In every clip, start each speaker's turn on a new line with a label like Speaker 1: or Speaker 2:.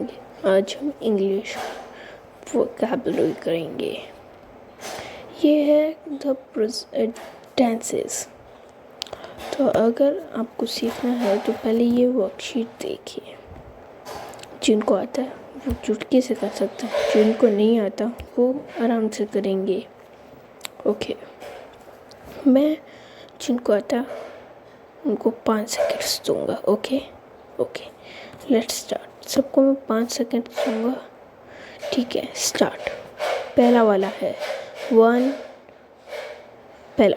Speaker 1: आज हम English vocabulary करेंगे। ये है द टेंसेस। तो अगर आपको सीखना है तो पहले ये वर्कशीट देखिए। जिनको आता है वो चुटकी से कर सकते हैं, जिनको नहीं आता वो आराम से करेंगे। ओके, मैं जिनको आता है उनको 5 सेकेंड्स दूंगा। Okay okay, let's start. सबको मैं 5 सेकेंड दूंगा, ठीक है? स्टार्ट। पहला वाला है 1। पहला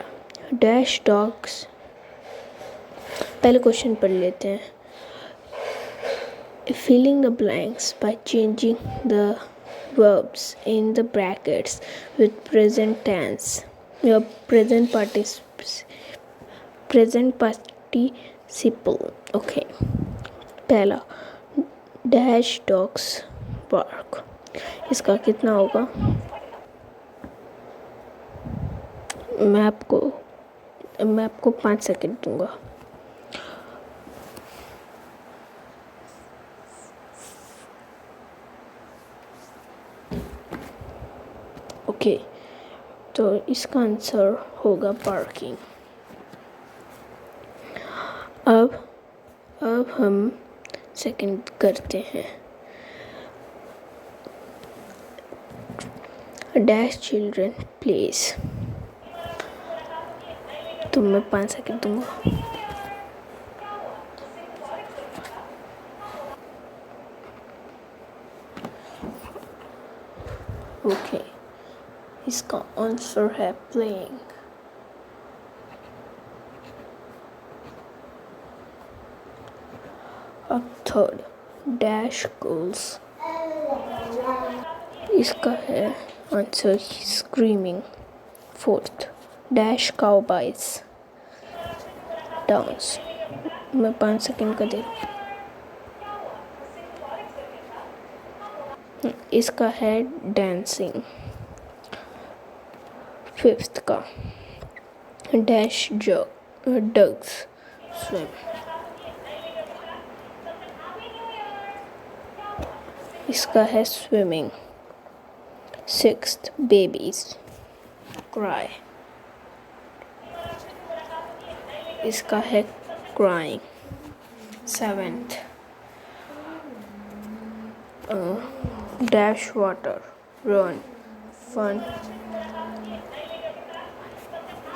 Speaker 1: डैश डॉग्स। पहले क्वेश्चन पढ़ लेते हैं। Filling the blanks by changing the verbs in the brackets with present tense. Your present participle. Okay. पहला डैश डॉग्स बार्क। इसका कितना होगा? मैं आपको 5 सेकेंड दूंगा। ओके, तो इसका आंसर होगा पार्किंग। अब हम सेकंड करते हैं। Dash children place. तो मैं 5 सेकंड दूंगा। ओके, इसका आंसर है प्लेइंग। अब थर्ड डैश गर्ल्स। इसका है answer screaming. Fourth dash cowboys dance. मैं 5 सेकंड का दे। इसका है डांसिंग। फिफ्थ का डैश डग्स स्विम। इसका है स्विमिंग। Sixth babies cry. इसका है crying. Seventh dash water run fun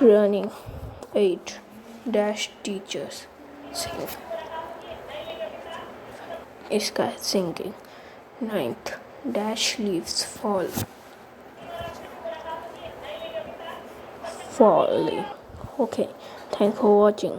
Speaker 1: running. 8 dash teachers sing. इसका है singing. 9th dash leaves fall falling. Okay, thanks for watching.